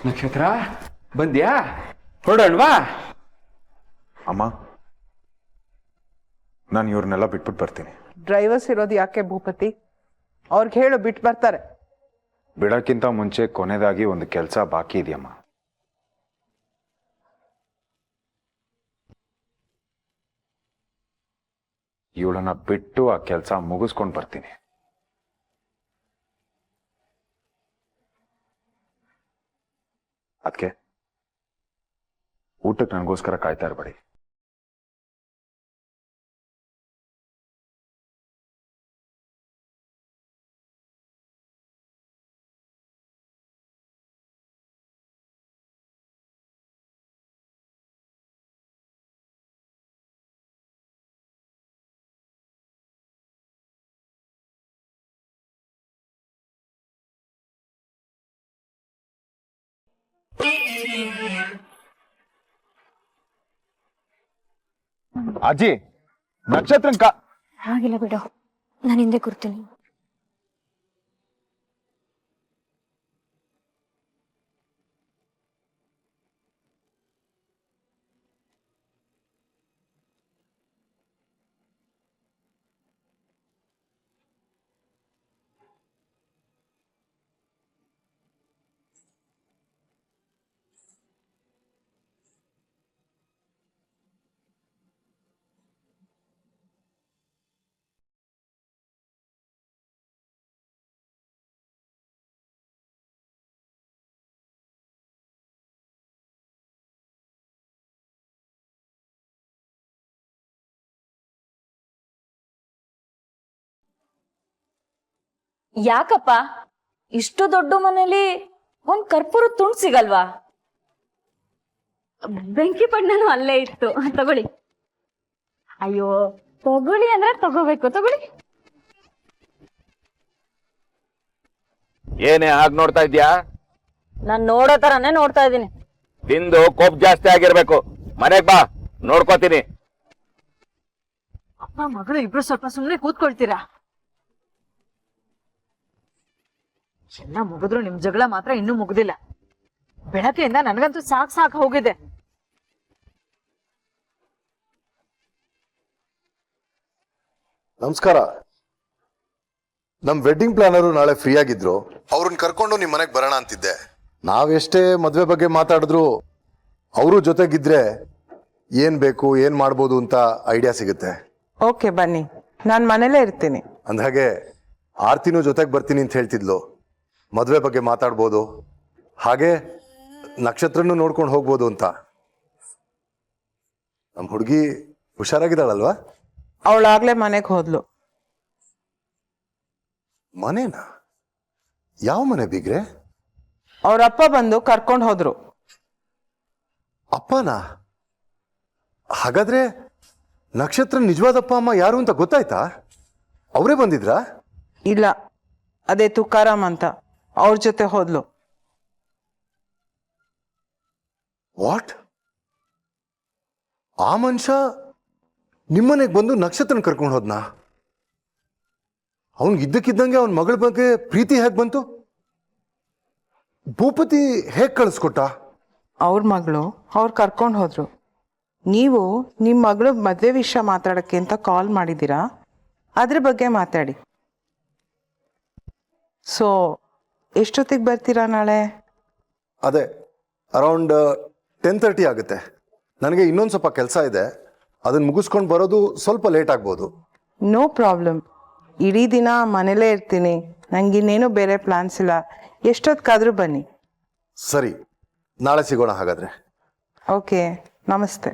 ನಕ್ಷತ್ರ ಬಂದ್ಯಾ? ಹೊರಡೋಣವಾ? ಅಮ್ಮ, ನಾನು ಇವ್ರನ್ನೆಲ್ಲ ಬಿಟ್ಬಿಟ್ಟು ಬರ್ತೀನಿ. ಡ್ರೈವರ್ಸ್ ಇರೋದು ಯಾಕೆ ಭೂಪತಿ? ಅವ್ರಿಗೆ ಹೇಳು ಬಿಟ್ಟು ಬರ್ತಾರೆ. ಬಿಡೋಕ್ಕಿಂತ ಮುಂಚೆ ಕೊನೆಯದಾಗಿ ಒಂದು ಕೆಲಸ ಬಾಕಿ ಇದೆಯಮ್ಮ. ಇವಳನ್ನ ಬಿಟ್ಟು ಆ ಕೆಲಸ ಮುಗಿಸ್ಕೊಂಡು ಬರ್ತೀನಿ. ಅದಕ್ಕೆ ಊಟಕ್ಕೆ ನನಗೋಸ್ಕರ ಕಾಯ್ತಾ ಇರಬೇಡಿ. ಅಜ್ಜಿ, ನಕ್ಷತ್ರ ಹಾಗಿಲ್ಲ ಬಿಡು, ನಾನು ಹಿಂದೆ ಕೂರ್ತೀನಿ. ಯಾಕಪ್ಪ ಇಷ್ಟು ದೊಡ್ಡ ಮನೇಲಿ ಒಂದ್ ಕರ್ಪೂರ ತುಂಡ್ ಸಿಗಲ್ವಾ? ಬೆಂಕಿ ಪಣ್ಣನು ಅಲ್ಲೇ ಇತ್ತು, ತಗೊಳ್ಳಿ. ಅಯ್ಯೋ ತಗೊಳ್ಳಿ ಅಂದ್ರೆ ತಗೋಬೇಕು, ತಗೊಳ್ಳಿ. ಏನೇ ಹಾಗೆ ನೋಡ್ತಾ ಇದ್ಯಾ? ನಾನ್ ನೋಡೋ ತರಾನೇ ನೋಡ್ತಾ ಇದ್ದೀನಿ. ತಿಂದು ಕೊಬ್ಬು ಜಾಸ್ತಿ ಆಗಿರ್ಬೇಕು. ಮನೆಗ್ ಬಾ, ನೋಡ್ಕೋತೀನಿ. ಅಪ್ಪ ಮಗಳು ಇಬ್ರು ಸ್ವಲ್ಪ ಸುಮ್ನೆ ಕೂತ್ಕೊಳ್ತೀರಾ? ಎಲ್ಲ ಮುಗಿದ್ರು ನಿಮ್ ಜಗಳ ಮಾತ್ರ ಇನ್ನೂ ಮುಗ್ದಿಲ್ಲ. ಬೆಳಗ್ಗೆಯಿಂದ ನನ್ಗಂತೂ ಸಾಕ್ ಹೋಗಿದೆ. ನಮಸ್ಕಾರ. ನಮ್ ವೆಡ್ಡಿಂಗ್ ಪ್ಲಾನರು ನಾಳೆ ಫ್ರೀ ಆಗಿದ್ರು, ಅವ್ರನ್ನ ಕರ್ಕೊಂಡು ನಿಮ್ ಮನೆಗೆ ಬರೋಣ ಅಂತಿದ್ದೆ. ನಾವೆಷ್ಟೇ ಮದ್ವೆ ಬಗ್ಗೆ ಮಾತಾಡಿದ್ರು ಅವರು ಜೊತೆಗಿದ್ರೆ ಏನ್ ಬೇಕು ಏನ್ ಮಾಡ್ಬೋದು ಅಂತ ಐಡಿಯಾ ಸಿಗುತ್ತೆ. ಓಕೆ ಬನ್ನಿ, ನಾನು ಮನೇಲೇ ಇರ್ತೀನಿ. ಅಂದ್ಹಾಗೆ ಆರ್ತಿನೂ ಜೊತೆಗೆ ಬರ್ತೀನಿ ಅಂತ ಹೇಳ್ತಿದ್ಲು. ಮದುವೆ ಬಗ್ಗೆ ಮಾತಾಡ್ಬೋದು, ಹಾಗೆ ನಕ್ಷತ್ರನೂ ನೋಡ್ಕೊಂಡು ಹೋಗ್ಬೋದು ಅಂತ. ನಮ್ಮ ಹುಡುಗಿ ಹುಷಾರಾಗಿದ್ದಾಳಲ್ವಾ? ಅವಳಾಗ್ಲೇ ಮನೆಗೆ ಹೋದ್ಲು. ಮನೇನಾ? ಯಾವ ಮನೆ ಬೀಗ್ರೆ? ಅವ್ರಪ್ಪ ಬಂದು ಕರ್ಕೊಂಡು ಹೋದ್ರು. ಅಪ್ಪನಾ? ಹಾಗಾದ್ರೆ ನಕ್ಷತ್ರ ನಿಜವಾದಪ್ಪ ಅಮ್ಮ ಯಾರು ಅಂತ ಗೊತ್ತಾಯ್ತಾ? ಅವರೇ ಬಂದಿದ್ರಾ? ಇಲ್ಲ, ಅದೇ ತುಕಾರಾಮ್ ಅಂತ, ಅವ್ರ ಜೊತೆ ಹೋದ್ಲು. ವಾಟ್? ಆ ಮನುಷ್ಯ ನಿಮ್ಮನೆಗೆ ಬಂದು ನಕ್ಷತ್ರನ ಕರ್ಕೊಂಡು ಹೋದ್ನಾ? ಅವನಿಗಿದ್ದಕ್ಕಿದ್ದಂಗೆ ಅವನ ಮಗಳ ಬಗ್ಗೆ ಪ್ರೀತಿ ಹೇಗೆ ಬಂತು? ಭೂಪತಿ ಹೇಗೆ ಕಳಿಸ್ಕೊಟ್ಟ? ಅವ್ರ ಮಗಳು ಅವ್ರು ಕರ್ಕೊಂಡು ಹೋದ್ರು. ನೀವು ನಿಮ್ಮ ಮಗಳು ಮದುವೆ ವಿಷಯ ಮಾತಾಡೋಕ್ಕೆ ಅಂತ ಕಾಲ್ ಮಾಡಿದ್ದೀರಾ, ಅದ್ರ ಬಗ್ಗೆ ಮಾತಾಡಿ. ಸೊ ಎಷ್ಟೊತ್ತಿಗೆ ಬರ್ತೀರಾ ನಾಳೆ? ಅದೇ ಅರೌಂಡ್ 10:30 ಆಗುತ್ತೆ. ನನಗೆ ಇನ್ನೊಂದು ಸ್ವಲ್ಪ ಕೆಲಸ ಇದೆ, ಅದನ್ನು ಮುಗಿಸ್ಕೊಂಡು ಬರೋದು ಸ್ವಲ್ಪ ಲೇಟ್ ಆಗ್ಬೋದು. ನೋ ಪ್ರಾಬ್ಲಮ್, ಇಡೀ ದಿನ ಮನೇಲೇ ಇರ್ತೀನಿ, ನನಗಿನ್ನೇನು ಬೇರೆ ಪ್ಲಾನ್ಸ್ ಇಲ್ಲ. ಎಷ್ಟೊತ್ತಿಗಾದ್ರೂ ಬನ್ನಿ. ಸರಿ, ನಾಳೆ ಸಿಗೋಣ ಹಾಗಾದರೆ. ಓಕೆ, ನಮಸ್ತೆ.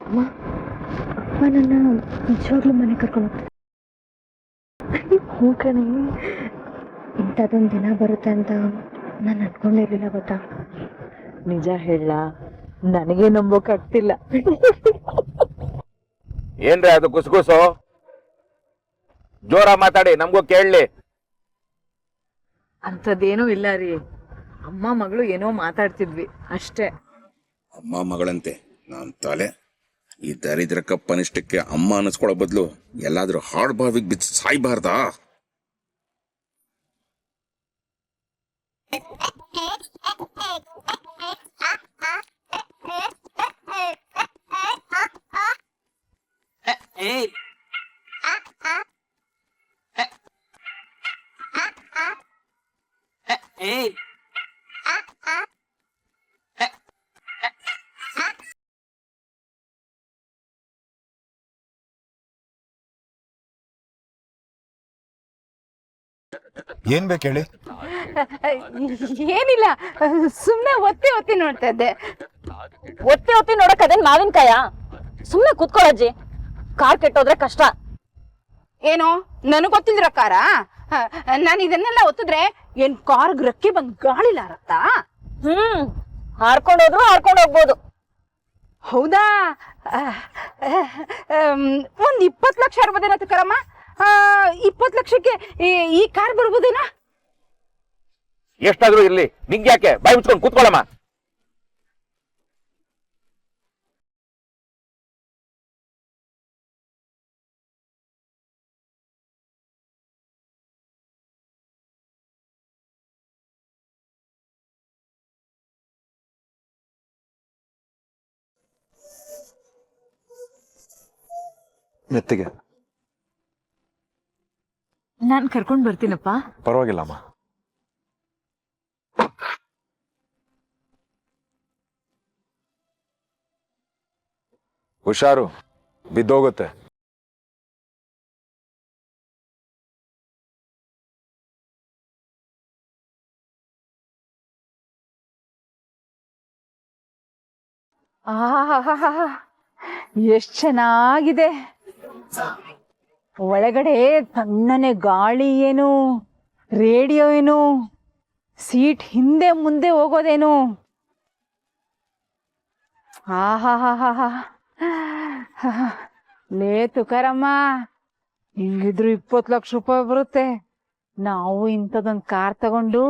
ಅಮ್ಮ, ಅಪ್ಪ ನನ್ನ ನಿಜವಾಗ್ಲೂ ಮನೆ ಕರ್ಕೊಂಡು ಹೋಗ್ತಾರೆ. ಹೋಗ್ರಣೆ, ಇಂಥದ್ದೊಂದು ದಿನ ಬರುತ್ತೆ ಅಂತ ನಾನು ಅನ್ಕೊಂಡಿರ್ಲಿಲ್ಲ ಗೊತ್ತಾ. ನಿಜ ಹೇಳ, ನನಗೆ ನಂಬೋಕಾಗ್ತಿಲ್ಲ. ಏನ್ರಿ ಅದು ಗುಸುಗುಸು? ಜೋರ ಮಾತಾಡಿ, ನಮಗೂ ಕೇಳಲಿ. ಅಂಥದ್ದೇನೂ ಇಲ್ಲ ರೀ, ಅಮ್ಮ ಮಗಳು ಏನೋ ಮಾತಾಡ್ತಿದ್ವಿ ಅಷ್ಟೇ. ಅಮ್ಮ ಮಗಳಂತೆ ನಾನ್ ತಲೆ. ಈ ದರಿದ್ರಕ್ಕ ಪನಿಷ್ಠಕ್ಕೆ ಅಮ್ಮ ಅನ್ನಿಸ್ಕೊಳ್ಳೋ ಬದಲು ಎಲ್ಲಾದ್ರೂ ಹಾಡ್ ಬಾವಿಗೆ ಬಿದ್ದು ಸಾಯ್ಬಾರ್ದಾ? ಏನ್ ಬೇಕು ಹೇಳಿ? ಏನಿಲ್ಲ, ಸುಮ್ನೆ ಒತ್ತಿ ನೋಡ್ತಾ ಇದ್ದೆ. ಒತ್ತಿ ನೋಡಕ್ ಅದೇನ್ ಮಾವಿನಕಾಯ? ಸುಮ್ನೆ ಕುತ್ಕೊಳ್ಳಜ್ಜಿ, ಕಾರ್ ಕೆಟ್ಟೋದ್ರೆ ಕಷ್ಟ. ಏನು ನನಗ್ ಗೊತ್ತಿಲ್ದಿರ ಕಾರ? ನಾನು ಇದನ್ನೆಲ್ಲ ಒತ್ತಿದ್ರೆ ಏನ್ ಕಾರ್ಗ್ ರೆಕ್ಕೆ ಬಂದ್ ಗಾಳಿಲಾರತ್ತಾ? ಹಾರ್ಕೊಂಡು ಹೋಗ್ಬೋದು. ಹೌದಾ? ಒಂದ್ 20 ಲಕ್ಷ ಇರ್ಬೋದೇನತ್ತ ಕರಮ್ಮ? 20 ಲಕ್ಷಕ್ಕೆ ಈ ಕಾರ್ ಬರ್ಬೋದೇನಾ? ಎಷ್ಟಾದ್ರೂ ಇರ್ಲಿ, ನಿಂಗ್ಯಾಕೆ ಬಾಯಿ ಮುಚ್ಕೊಂಡು ಕೂತ್ಕೊಳ್ಳಮ್ಮ. ಮೆತ್ತಿಗೆ ನಾನ್ ಕರ್ಕೊಂಡ್ ಬರ್ತೀನಪ್ಪ. ಪರವಾಗಿಲ್ಲಮ್ಮ. ಹುಷಾರು, ಬಿದ್ದೋಗುತ್ತೆ. ಎಷ್ಟ್ ಚೆನ್ನಾಗಿದೆ. ಒಳಗಡೆ ತಣ್ಣನೆ ಗಾಳಿ ಏನು, ರೇಡಿಯೋ ಏನು, ಸೀಟ್ ಹಿಂದೆ ಮುಂದೆ ಹೋಗೋದೇನು. ಆಹಾ ಲೇ ತುಕಾರಮ್ಮ, ಹಿಂಗಿದ್ರು 20 ಲಕ್ಷ ರೂಪಾಯಿ ಬರುತ್ತೆ. ನಾವು ಇಂಥದೊಂದ್ ಕಾರ್ ತಗೊಂಡು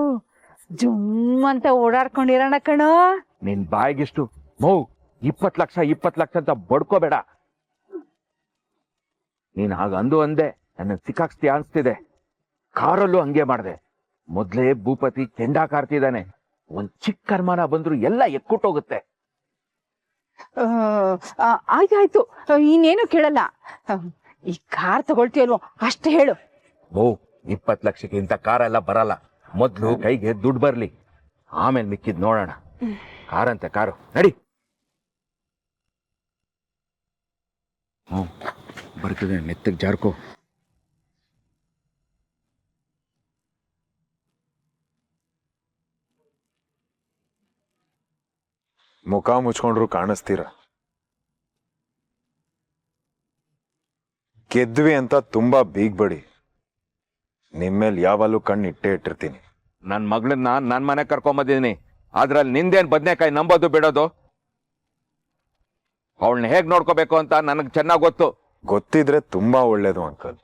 ಜುಮ್ ಅಂತ ಓಡಾಡ್ಕೊಂಡಿರೋಣ ಕಣೋ. ನಿನ್ ಬಾಯಿಗಿಷ್ಟು ಮೌ 20 ಲಕ್ಷ ಅಂತ ಬಡ್ಕೋಬೇಡ. ನೀನ್ ಹಾಗ ಅಂದೆ ನನ್ನ ಸಿಕ್ಕಾಕ್ಸ್ತೀಯ ಅನ್ಸ್ತಿದೆ. ಕಾರಲ್ಲೂ ಹಂಗೆ ಮಾಡ್ದೆ. ಮೊದ್ಲೇ ಭೂಪತಿ ಕೆಂಡ ಕಾರ್ತಿದ್ದಾನೆ. ಒಂದ್ ಚಿಕ್ಕ ಕರ್ಮಾನ ಬಂದ್ರು ಎಲ್ಲ ಎಕ್ಕುಟ್ಟೋಗುತ್ತೆ. ಆಯ್ತಾಯ್ತು, ಇನ್ನೇನು ಕೇಳಲ್ಲ. ಈ ಕಾರ್ ತಗೊಳ್ತೀಯಲ್ವೋ ಅಷ್ಟೇ ಹೇಳು. ಓ 20 ಲಕ್ಷಕ್ಕಿಂತ ಕಾರೆಲ್ಲ ಬರಲ್ಲ. ಮೊದ್ಲು ಕೈಗೆ ದುಡ್ಡು ಬರ್ಲಿ, ಆಮೇಲೆ ಮಿಕ್ಕಿದ್ ನೋಡೋಣ. ಕಾರಂತೆ ಕಾರು, ನಡಿ. ಬರ್ತದೆ, ಮೆತ್ತಗ್ ಜಾರ್ಕೋ. ಮುಖ ಮುಚ್ಕೊಂಡ್ರು ಕಾಣಿಸ್ತೀರ. ಗೆದ್ವಿ ಅಂತ ತುಂಬಾ ಬೀಗ್ಬೇಡಿ. ನಿಮ್ಮೇಲ್ ಯಾವಾಗಲೂ ಕಣ್ಣಿಟ್ಟೇ ಇಟ್ಟಿರ್ತೀನಿ. ನನ್ ಮಗಳನ್ನ ನನ್ ಮನೆ ಕರ್ಕೊಂಬಂದಿದ್ದೀನಿ. ಅದ್ರಲ್ಲಿ ನಿಂದೇನ್ ಬದ್ನೆಕಾಯಿ ನಂಬೋದು ಬಿಡೋದು? ಅವಳನ್ನ ಹೇಗ್ ನೋಡ್ಕೋಬೇಕು ಅಂತ ನನಗ್ ಚೆನ್ನಾಗ್ ಗೊತ್ತು. ಗೊತ್ತಿದ್ರೆ ತುಂಬಾ ಒಳ್ಳೇದು ಅಂಕಲ್.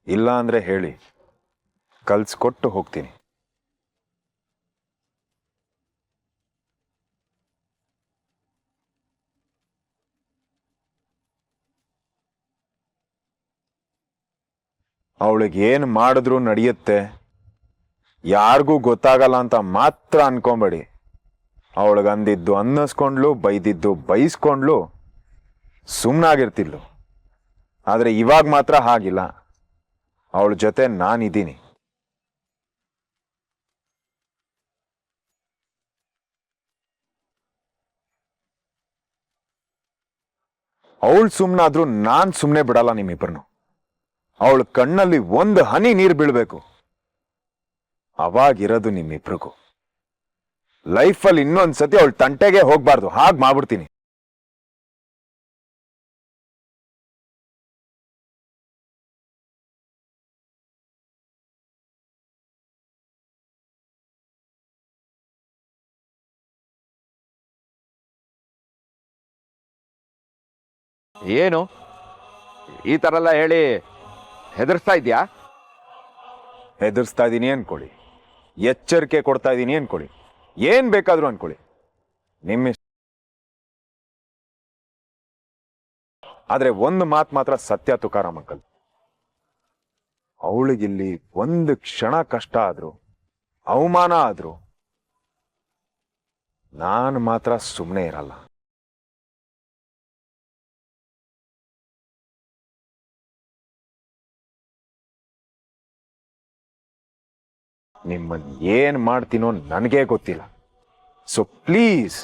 ಇಲ್ಲ ಅಂದ್ರೆ ಹೇಳಿ, ಕಲ್ಸ್ಕೊಟ್ಟು ಹೋಗ್ತೀನಿ. ಅವಳಿಗೆ ಏನ್ ಮಾಡಿದ್ರು ನಡೆಯುತ್ತೆ, ಯಾರಿಗೂ ಗೊತ್ತಾಗಲ್ಲ ಅಂತ ಮಾತ್ರ ಅನ್ಕೊಂಬೇಡಿ. ಅವಳಿಗಂದಿದ್ದು ಅನ್ನಿಸ್ಕೊಂಡ್ಲು, ಬೈದಿದ್ದು ಬೈಸ್ಕೊಂಡ್ಲು, ಸುಮ್ಮನಾಗಿರ್ತಿದ್ಲು. ಆದ್ರೆ ಇವಾಗ ಮಾತ್ರ ಹಾಗಿಲ್ಲ. ಅವಳ ಜೊತೆ ನಾನಿದ್ದೀನಿ. ಅವಳು ಸುಮ್ಮನಾದ್ರೂ ನಾನ್ ಸುಮ್ಮನೆ ಬಿಡಲ್ಲ ನಿಮ್ಮಿಬ್ಬರನ್ನು. ಅವಳ ಕಣ್ಣಲ್ಲಿ ಒಂದು ಹನಿ ನೀರು ಬೀಳ್ಬೇಕು. ಅವಾಗಿರೋದು ನಿಮ್ಮಿಬ್ರಿಗೂ. ಲೈಫಲ್ಲಿ ಇನ್ನೊಂದ್ಸತಿ ಅವಳ ತಂಟೆಗೆ ಹೋಗ್ಬಾರ್ದು. ಹಾಗೆ ಮಾಡ್ಬಿಡ್ತೀನಿ. ಏನು ಈ ಥರ ಎಲ್ಲ ಹೇಳಿ ಹೆದರ್ಸ್ತಾ ಇದೆಯಾ? ಹೆದರ್ಸ್ತಾ ಇದ್ದೀನಿ ಅನ್ಕೊಳ್ಳಿ, ಎಚ್ಚರಿಕೆ ಕೊಡ್ತಾ ಇದ್ದೀನಿ ಅನ್ಕೊಳ್ಳಿ, ಏನ್ ಬೇಕಾದ್ರೂ ಅನ್ಕೊಳ್ಳಿ, ನಿಮ್ಮ ಆದ್ರೆ ಒಂದು ಮಾತು ಮಾತ್ರ ಸತ್ಯ ತುಕಾರಾಮ್ ಅಂಕಲ್, ಅವಳಿಗಿಲ್ಲಿ ಒಂದು ಕ್ಷಣ ಕಷ್ಟ ಆದ್ರು, ಅವಮಾನ ಆದ್ರು ನಾನು ಮಾತ್ರ ಸುಮ್ಮನೆ ಇರಲ್ಲ. ನಿಮ್ಮನ್ನು ಏನ್ ಮಾಡ್ತೀನೋ ನನಗೇ ಗೊತ್ತಿಲ್ಲ. ಸೊ ಪ್ಲೀಸ್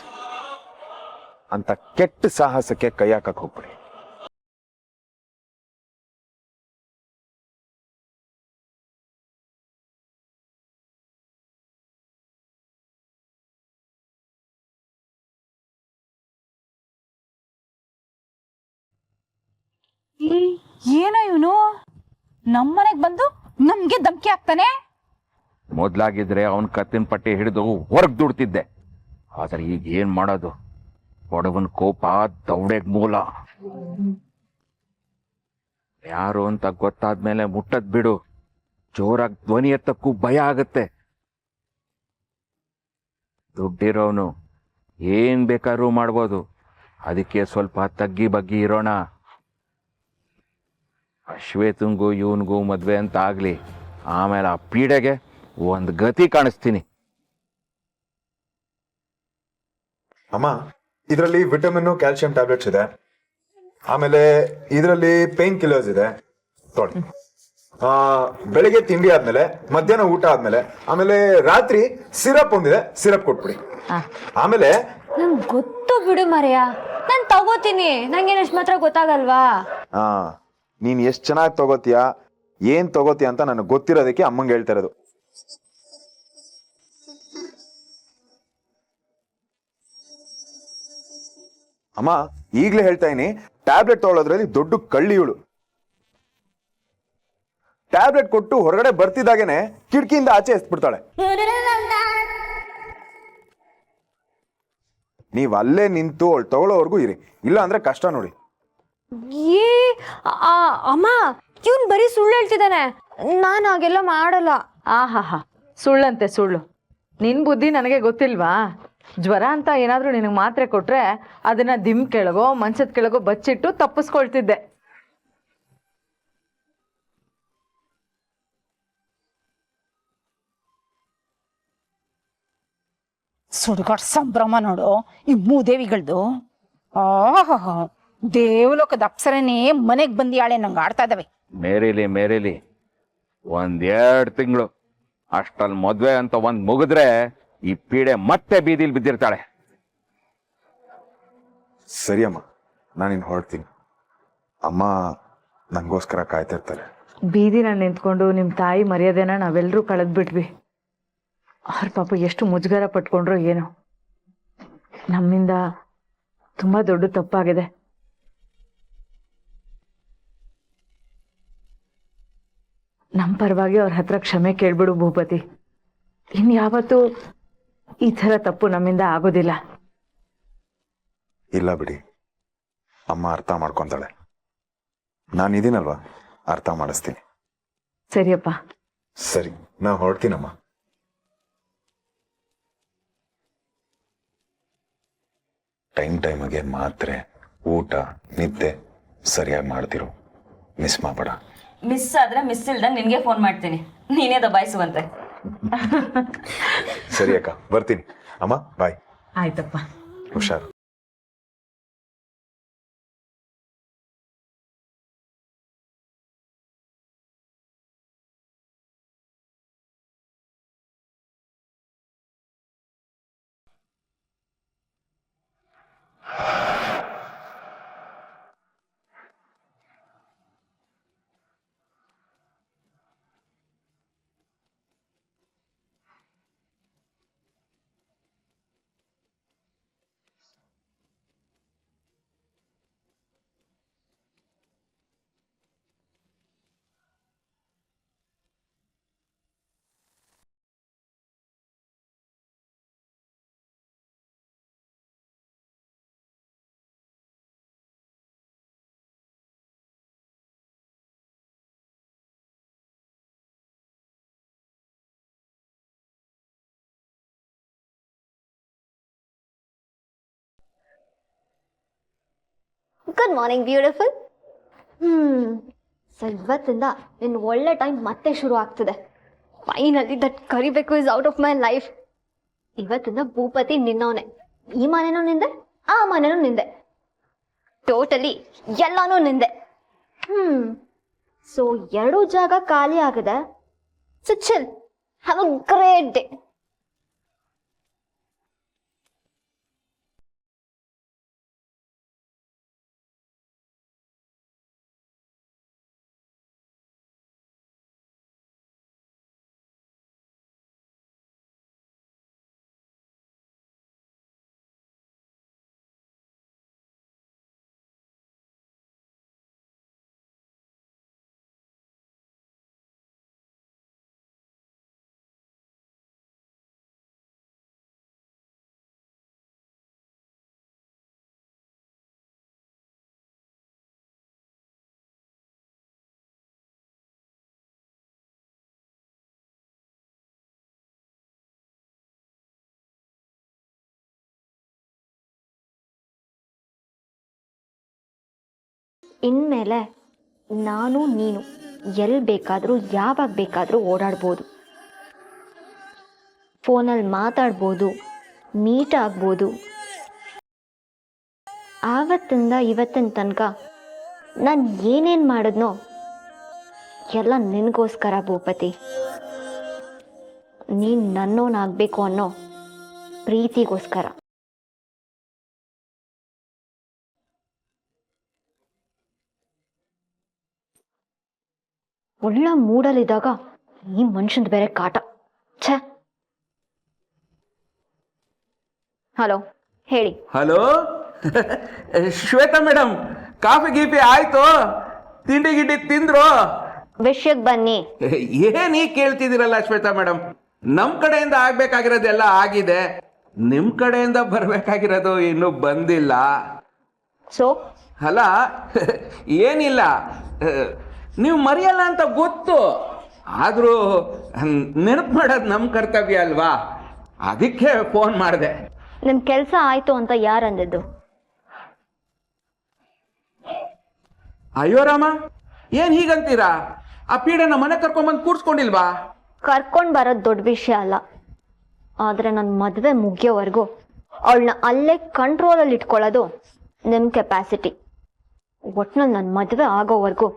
ಅಂತ ಕೆಟ್ಟ ಸಾಹಸಕ್ಕೆ ಕೈ ಹಾಕಕ್ ಹೋಗ್ಬಿಡಿ. ಏನೋ ಇವನು ನಮ್ಮನೆಗ್ ಬಂದು ನಮ್ಗೆ ಧಮ್ಕಿ ಹಾಕ್ತಾನೆ. ಮೊದ್ಲಾಗಿದ್ರೆ ಅವನ್ ಕತ್ತಿನ ಪಟ್ಟಿ ಹಿಡಿದು ಹೊರಗ್ ದುಡ್ತಿದ್ದೆ, ಆದ್ರೆ ಈಗ ಏನ್ ಮಾಡೋದು? ಹೊಡವನ್ ಕೋಪ ದೌಡೆಗ್ ಮೂಲ. ಯಾರು ಅಂತ ಗೊತ್ತಾದ್ಮೇಲೆ ಮುಟ್ಟದ್ ಬಿಡು, ಜೋರಾಗಿ ಧ್ವನಿ ಎತ್ತಕ್ಕೂ ಭಯ ಆಗತ್ತೆ. ದುಡ್ಡಿರೋನು ಏನ್ ಬೇಕಾದ್ರೂ ಮಾಡ್ಬೋದು, ಅದಕ್ಕೆ ಸ್ವಲ್ಪ ತಗ್ಗಿ ಬಗ್ಗಿ ಇರೋಣ. ಶ್ವೇತಂಗೂ ಇವನ್ಗೂ ಮದ್ವೆ ಅಂತ ಆಗ್ಲಿ, ಆಮೇಲೆ ಆ ಪೀಡೆಗೆ ಒಂದು ಗತಿ ಕಾಣಿಸ್ತೀನಿ. ಅಮ್ಮ, ಇದರಲ್ಲಿ ವಿಟಮಿನ್ ಕ್ಯಾಲ್ಸಿಯಂ ಟ್ಯಾಬ್ಲೆಟ್ಸ್ ಇದೆ, ಆಮೇಲೆ ಇದರಲ್ಲಿ ಪೇನ್ ಕಿಲ್ಲರ್ಸ್ ಇದೆ, ತೊಳಿ. ಬೆಳಿಗ್ಗೆ ತಿಂಡಿ ಆದ್ಮೇಲೆ, ಮಧ್ಯಾಹ್ನ ಊಟ ಆದ್ಮೇಲೆ, ಆಮೇಲೆ ರಾತ್ರಿ ಸಿರಪ್ ಒಂದಿದೆ, ಸಿರಪ್ ಕೊಟ್ಬಿಡಿ. ಆಮೇಲೆ ನಂಗೆ ಗೊತ್ತು ಬಿಡು ಮರೆಯ, ನಾನು ತಗೋತೀನಿ, ನಂಗೇನಷ್ಟು ಮಾತ್ರ ಗೊತ್ತಾಗಲ್ವಾ? ನೀನ್ ಎಷ್ಟ್ ಚೆನ್ನಾಗಿ ತಗೋತೀಯ, ಏನ್ ತಗೋತೀಯ ಅಂತ ನನಗೆ ಗೊತ್ತಿರೋದಕ್ಕೆ ಅಮ್ಮಂಗೆ ಹೇಳ್ತಾ ಇರೋದು. ಅಮ್ಮ, ಈಗ್ಲೇ ಹೇಳ್ತಾ ಇದೀನಿ, ಟ್ಯಾಬ್ಲೆಟ್ ತಗೊಳ್ಳೋದ್ರಲ್ಲಿ ದೊಡ್ಡ ಕಳ್ಳಿ ಇವಳು. ಟ್ಯಾಬ್ಲೆಟ್ ಕೊಟ್ಟು ಹೊರಗಡೆ ಬರ್ತಿದ್ದಾಗೇನೆ ಕಿಟಕಿಯಿಂದ ಆಚೆ ಎಸ್ಬಿಡ್ತಾಳೆ. ನೀವ್ ಅಲ್ಲೇ ನಿಂತು ಅವಳು ತಗೊಳ್ಳೋವರೆಗೂ ಇರಿ, ಇಲ್ಲ ಅಂದ್ರೆ ಕಷ್ಟ ನೋಡಿ. ಏ ಅಮ್ಮ, ಇವನ್ ಬರೀ ಸುಳ್ಳು ಹೇಳ್ತಿದ್ದಾನೆ, ನಾನು ಹಾಗೆಲ್ಲ ಮಾಡಲ್ಲ. ಆಹಾಹಾ, ಸುಳ್ಳಂತೆ ಸುಳ್ಳು. ನಿನ್ ಬುದ್ಧಿ ನನಗೆ ಗೊತ್ತಿಲ್ವಾ? ಜ್ವರ ಅಂತ ಏನಾದ್ರೂ ನಿನಗೆ ಮಾತ್ರೆ ಕೊಟ್ರೆ ಅದನ್ನ ದಿಮ್ ಕೆಳಗೋ ಮಂಚದ ಕೆಳಗೋ ಬಚ್ಚಿಟ್ಟು ತಪ್ಪಿಸ್ಕೊಳ್ತಿದ್ದೆ. ಸುಡುಗಾಡ್ ಸಂಭ್ರಮ ನೋಡು ಈ ಮೂದೇವಿಗಳ್ದು. ಆಹಾ, ದೇವಲೋಕದ ಅಪ್ಸರನೇ ಮನೆಗ್ ಬಂದಿಯಾಳೆ ನಂಗೆ ಆಡ್ತಾ ಇದಾವೆ. ಮೇರಿಲಿ 1-2 ತಿಂಗಳು ಅಷ್ಟಲ್ಲಿ ಮದ್ವೆ ಅಂತ ಒಂದ್ ಮುಗಿದ್ರೆ ಈ ಪೀಡೆ ಮತ್ತೆ ಬೀದಿಲ್ ಬಿದ್ದಿರ್ತಾಳೆ. ಸರಿ ಅಮ್ಮ, ನಾನಿನ್ ಹೊರಡ್ತೀನಿ. ಅಮ್ಮ ನಂಗೋಸ್ಕರ ಕಾಯ್ತಿರ್ತಾರೆ. ಬೀದಿನ ನಿಂತ್ಕೊಂಡು ನಿಮ್ಮ ತಾಯಿ ಮರ್ಯಾದೆನ ನಾವೆಲ್ಲರೂ ಕಳೆದ್ಬಿಟ್ವಿ. ಅವ್ರ ಪಾಪ ಎಷ್ಟು ಮುಜುಗರ ಪಟ್ಕೊಂಡ್ರು ಏನೋ. ನಮ್ಮಿಂದ ತುಂಬಾ ದೊಡ್ಡ ತಪ್ಪಾಗಿದೆ. ನಮ್ಮ ಪರವಾಗಿ ಅವ್ರ ಹತ್ರ ಕ್ಷಮೆ ಕೇಳ್ಬಿಡು ಭೂಪತಿ. ಇನ್ಯಾವತ್ತೂ ಈ ಥರ ತಪ್ಪು ನಮ್ಮಿಂದ ಆಗೋದಿಲ್ಲ. ಇಲ್ಲ ಬಿಡಿ, ಅಮ್ಮ ಅರ್ಥ ಮಾಡ್ಕೊಂತಾಳೆ. ನಾನಿದ್ದೀನಲ್ವಾ, ಅರ್ಥ ಮಾಡಿಸ್ತೀನಿ. ಸರಿಯಪ್ಪ. ಸರಿ, ನಾ ಹೊರಡ್ತೀನಮ್ಮ. ಟೈಮಿಗೆ ಮಾತ್ರೆ, ಊಟ, ನಿದ್ದೆ ಸರಿಯಾಗಿ ಮಾಡ್ತಿರು, ಮಿಸ್ ಮಾಡಬೇಡ. ಮಿಸ್ ಆದ್ರೆ ಮಿಸ್ ಇಲ್ದಂಗೆ ನಿನಗೆ ಫೋನ್ ಮಾಡ್ತೀನಿ, ನೀನೇ ದಬಾಯಿಸುವಂತೆ. ಸರಿ ಅಕ್ಕ, ಬರ್ತೀನಿ. ಅಮ್ಮ ಬಾಯ್. ಆಯ್ತಪ್ಪ, ಹುಷಾರು. Good morning beautiful. ಸೊ ಇವತ್ತಿಂದ ನಿನ್ನ ಒಳ್ಳೆ ಟೈಮ್ ಮತ್ತೆ ಶುರು ಆಗ್ತಿದೆ. ಫೈನಲಿ ದಟ್ ಕರಿಬೇಕು is out of my life. ಇವತ್ತಿಂದ ಭೂಪತಿ ನಿನ್ನವನೇ. ಈ ಮನೆನೂ ನಿಂದೆ, ಆ ಮನೆನೂ ನಿಂದೆ, ಟೋಟಲಿ ಎಲ್ಲಾನು ನಿಂದೆ. ಸೊ 2 ಜಾಗ ಖಾಲಿ ಆಗಿದೆ. So chill, have a great day. ಇನ್ಮೇಲೆ ನಾನು ನೀನು ಎಲ್ಲಿ ಬೇಕಾದರೂ ಯಾವಾಗ ಬೇಕಾದರೂ ಓಡಾಡ್ಬೋದು, ಫೋನಲ್ಲಿ ಮಾತಾಡ್ಬೋದು, ಮೀಟ್ ಆಗ್ಬೋದು. ಆವತ್ತಿಂದ ಇವತ್ತಿನ ತನಕ ನಾನು ಏನೇನು ಮಾಡಿದ್ನೋ ಎಲ್ಲ ನಿನಗೋಸ್ಕರ ಭೂಪತಿ. ನೀನು ನನ್ನೋನಾಗಬೇಕು ಅನ್ನೋ ಪ್ರೀತಿಗೋಸ್ಕರ. ಒಳ್ಳೆ ಮೂಡಲ್ಲಿದ್ದಾಗ ಈ ಮನುಷ್ಯಂದು ಬೇರೆ ಕಾಟ. ಛೇ. ಹಲೋ, ಹೇಳಿ. ಹಲೋ ಶ್ವೇತಾ ಮೇಡಮ್, ಕಾಫಿ ಗೀಫಿ ಆಯ್ತು? ತಿಂಡಿ ಗಿಂಡಿ ತಿಂದ್ರು? ವಿಷಯಕ್ಕೆ ಬನ್ನಿ. ಏನೀ ಕೇಳ್ತಿದ್ದೀರಲ್ಲ ಶ್ವೇತಾ ಮೇಡಮ್, ನಮ್ ಕಡೆಯಿಂದ ಆಗ್ಬೇಕಾಗಿರೋದೆಲ್ಲ ಆಗಿದೆ, ನಿಮ್ ಕಡೆಯಿಂದ ಬರ್ಬೇಕಾಗಿರೋದು ಇನ್ನೂ ಬಂದಿಲ್ಲ. ಸೊ ಅಲ್ಲ ಏನಿಲ್ಲ, ನೀವು ಮರೆಯಲ್ಲ ಅಂತ ಗೊತ್ತು, ಆದ್ರೂ ನೆನಪು ಮಾಡೋದು ನಮ್ಮ ಕರ್ತವ್ಯ ಅಲ್ವಾ, ಅದಕ್ಕೆ ಫೋನ್ ಮಾಡಿದೆ. ನಿಮ್ ಕೆಲಸ ಆಯ್ತು ಅಂತ ಯಾರಂದಿದ್ದು? ಅಯ್ಯೋ ರಾಮ, ಏನ್ ಹೀಗಂತೀರಾ? ಆ ಪೀಡೆನ ಮನೆ ಕರ್ಕೊಂಡ್ಬಂದು ಕೂಡ್ಸ್ಕೊಂಡಿಲ್ವಾ? ಕರ್ಕೊಂಡ್ ಬರೋದು ದೊಡ್ಡ ವಿಷಯ ಅಲ್ಲ, ಆದ್ರೆ ನನ್ನ ಮದುವೆ ಮುಗಿಯೋವರೆಗೂ ಅವಳನ್ನ ಅಲ್ಲೇ ಕಂಟ್ರೋಲಲ್ಲಿ ಇಟ್ಕೊಳ್ಳೋದು ನಿಮ್ ಕೆಪಾಸಿಟಿ. ಒಟ್ನಲ್ಲಿ ನನ್ನ ಮದುವೆ ಆಗೋವರೆಗೂ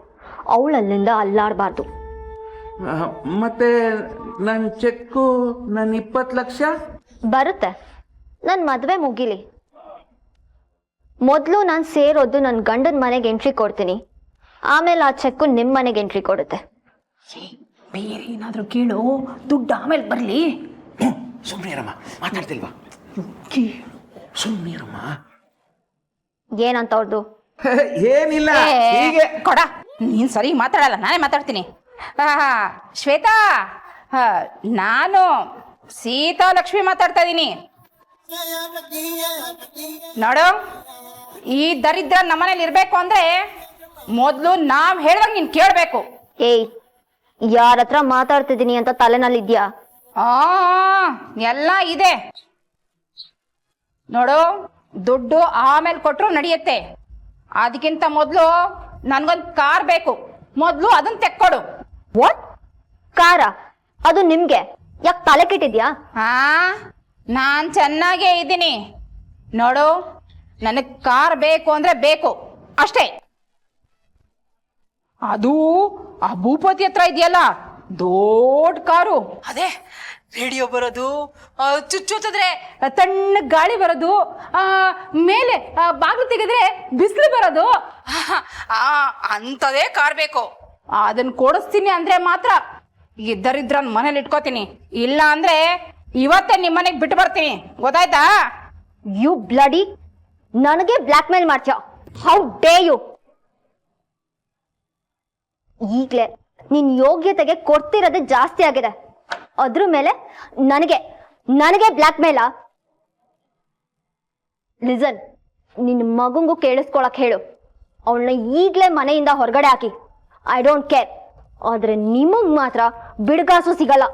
ಅವಳಲ್ಲಿಂದ ಅಲ್ಲಾಡಬಾರ್ದು. ಮತ್ತೆ ನನ್ನ ಚೆಕ್ಕು, ನನ್ನ 20 ಲಕ್ಷ ಬರುತ್ತೆ. ನನ್ನ ಮದುವೆ ಮುಗಿಲಿ. ಮೊದಲು ನಾನು ಸೇರೋದು ನನ್ನ ಗಂಡನ ಮನೆಗೆ ಎಂಟ್ರಿ ಕೊಡ್ತೀನಿ, ಆಮೇಲೆ ಆ ಚೆಕ್ಕು ನಿಮ್ಮ ಮನೆಗೆ ಎಂಟ್ರಿ ಕೊಡುತ್ತೆ. ಬೇರೆ ಏನಾದರೂ ಕೇಳು, ದುಡ್ಡು ಆಮೇಲೆ ಬರಲಿ. ಸುಮ್ಮನಿರಮ್ಮ, ಮಾತಾಡ್ತಿಲ್ವಾ? ಸುಮ್ಮನಿರಮ್ಮ. ಏನಂತ ಅವ್ರದ್ದು? ಏನಿಲ್ಲ, ಹೀಗೆ ಕೊಡ. ನೀನು ಸರಿ ಮಾತಾಡಲ್ಲ, ನಾನೇ ಮಾತಾಡ್ತೀನಿ. ಶ್ವೇತಾ, ನಾನು ಸೀತಾ ಲಕ್ಷ್ಮಿ ಮಾತಾಡ್ತಾ ಇದ್ದೀನಿ. ನೋಡು, ಈ ದರಿದ್ರ ನಮ್ಮನೇಲಿ ಇರಬೇಕು ಅಂದ್ರೆ ಮೊದಲು ನಾವು ಹೇಳ್ದಂಗೆ ನೀನು ಕೇಳಬೇಕು. ಏಯ್, ಯಾರ ಹತ್ರ ಮಾತಾಡ್ತಿದ್ದೀನಿ ಅಂತ ತಲೆನಲ್ಲಿದ್ಯಾ? ಎಲ್ಲ ಇದೆ ನೋಡು. ದುಡ್ಡು ಆಮೇಲೆ ಕೊಟ್ಟರು ನಡೆಯುತ್ತೆ, ಅದಕ್ಕಿಂತ ಮೊದಲು ನನ್ಗೊಂದು ಕಾರ್ ಬೇಕು. ಮೊದಲು ಅದನ್ನ ತೆಕ್ಕೊಡು. ವಾಟ್? ಕಾರ? ಅದು ನಿಮ್ಗೆ ಯಾಕೆ ತಲೆ ಕೆಟ್ಟಿದ್ಯಾ? ನಾನ್ ಚೆನ್ನಾಗೇ ಇದ್ದೀನಿ ನೋಡು. ನನಗ್ ಕಾರ್ ಬೇಕು ಅಂದ್ರೆ ಬೇಕು ಅಷ್ಟೇ. ಅದು ಆ ಭೂಪತಿ ಹತ್ರ ಇದೆಯಲ್ಲ ದೊಡ್ಡ ಕಾರು, ಅದೇ ರೇಡಿಯೋ ಬರೋದು, ಚುಚ್ಚುತ್ತಿದ್ರೆ ತಣ್ಣ ಗಾಳಿ ಬರೋದು, ಮೇಲೆ ಬಾಗಿಲು ತೆಗೆದ್ರೆ ಬಿಸಿಲು ಬರೋದು, ಅಂಥದೇ ಕಾರ್ ಬೇಕು. ಅದನ್ನ ಕೊಡಿಸ್ತೀನಿ ಅಂದ್ರೆ ಮಾತ್ರ ಇದ್ದರಿದ್ರ ಮನೇಲಿ ಇಟ್ಕೋತೀನಿ, ಇಲ್ಲ ಅಂದ್ರೆ ಇವತ್ತೇ ನಿಮ್ಮ ಮನೆಗೆ ಬಿಟ್ಟು ಬರ್ತೀನಿ, ಗೊತ್ತಾಯ್ತಾ? ಯು ಬ್ಲಡಿ, ನನಗೆ ಬ್ಲ್ಯಾಕ್ ಮೇಲ್ ಮಾಡ್ತೀಯ? How dare you! ಈಗ್ಲೇ ನಿನ್ ಯೋಗ್ಯತೆಗೆ ಕೊಡ್ತಿರೋದೇ ಜಾಸ್ತಿ ಆಗಿದೆ, ಅದ್ರ ಮೇಲೆ ನನಗೆ ಬ್ಲ್ಯಾಕ್ ಮೇಲಾ? ಲಿಸನ್, ನಿನ್ನ ಮಗುಂಗೂ ಕೇಳಿಸ್ಕೊಳಕ್ ಹೇಳು, ಅವಳನ್ನ ಈಗ್ಲೇ ಮನೆಯಿಂದ ಹೊರಗಡೆ ಹಾಕಿ. ಐ ಡೋಂಟ್ ಕೇರ್, ಆದ್ರೆ ನಿಮಗ್ ಮಾತ್ರ ಬಿಡುಗಾಸು ಸಿಗಲ್ಲ.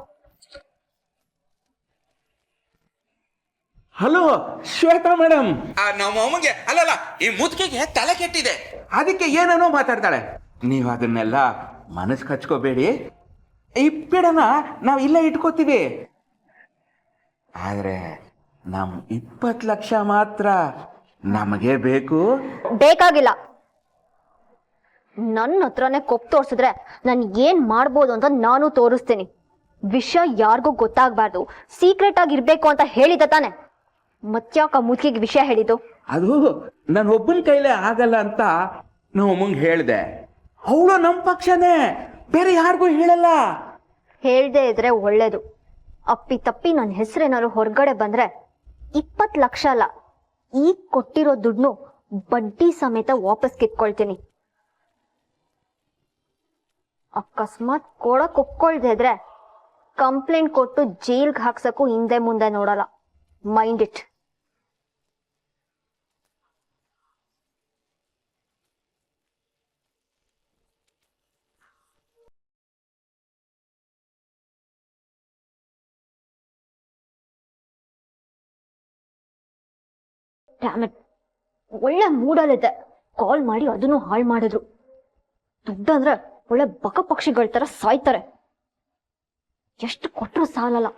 ಹಲೋ ಶ್ವೇತಾ ಮೇಡಮ್, ನಮ್ಮ ಅಮ್ಮಗೆ ಅಲ್ಲಲ್ಲ ಈ ಮುದುಕಿಗೆ ತಲೆ ಕೆಟ್ಟಿದೆ. ಅದಕ್ಕೆ ಏನೇನೋ ಮಾತಾಡ್ತಾಳೆ. ನೀವು ಅದನ್ನೆಲ್ಲ ಮನಸ್ಸು ಹಚ್ಕೋಬೇಡಿ, ಈ ಪಿಡನ ನಾವು ಇಲ್ಲೇ ಇಟ್ಕೋತೀವಿ. ಆದ್ರೆ ನಮ್ 20 ಲಕ್ಷ ಮಾತ್ರ ನಮಗೆ ಬೇಕು. ಬೇಕಾಗಿಲ್ಲ. ನನ್ನ ಹತ್ರನೇ ಕೊಪ್ಪು ತೋರ್ಸಿದ್ರೆ ನಾನು ಏನ್ ಮಾಡ್ಬೋದು ಅಂತ ನಾನು ತೋರಿಸ್ತೀನಿ. ವಿಷಯ ಯಾರಿಗೂ ಗೊತ್ತಾಗ್ಬಾರ್ದು, ಸೀಕ್ರೆಟ್ ಆಗಿ ಇರ್ಬೇಕು ಅಂತ ಹೇಳಿದ ತಾನೆ. ಮತ್ಯಾಕ ಮುದುಕಿಗೆ ವಿಷಯ ಹೇಳಿದ್ದು? ಅದು ನನ್ನ ಒಬ್ಬನ ಕೈಲೇ ಆಗಲ್ಲ ಅಂತ ನಾವು ಅಮ್ಮಂಗೆ ಹೇಳ್ದೆ. ಅವಳು ನಮ್ಮ ಪಕ್ಷನೇ, ಬೇರೆ ಯಾರಿಗೂ ಹೇಳಲ್ಲ. ಹೇಳ್ದೆ ಇದ್ರೆ ಒಳ್ಳೇದು. ಅಪ್ಪಿ ತಪ್ಪಿ ನನ್ನ ಹೆಸರೇನಾದ್ರು ಹೊರಗಡೆ ಬಂದ್ರೆ 20 ಲಕ್ಷ ಅಲ್ಲ, ಈಗ ಕೊಟ್ಟಿರೋ ದುಡ್ಡು ಬಡ್ಡಿ ಸಮೇತ ವಾಪಸ್ ಕಿತ್ಕೊಳ್ತೀನಿ. ಅಕಸ್ಮಾತ್ ಕೊಡಕ್ ಒಪ್ಕೊಳ್ದೆ ಇದ್ರೆ ಕಂಪ್ಲೇಂಟ್ ಕೊಟ್ಟು ಜೈಲ್ಗೆ ಹಾಕ್ಸಕ್ಕೂ ಹಿಂದೆ ಮುಂದೆ ನೋಡಲ್ಲ. Mind it. ಒಳ್ಳೆ ಮೂಡಲ್ಲಿದ್ದೆ, ಕಾಲ್ ಮಾಡಿ ಅದನ್ನು ಹಾಳು ಮಾಡಿದ್ರು. ದುಡ್ಡಂದ್ರೆ ಒಳ್ಳೆ ಬಕ ಪಕ್ಷಿಗಳ ತರ ಸಾಯ್ತಾರೆ. ಎಷ್ಟು ಕೊಟ್ರು ಸಾಲಲ್ಲ.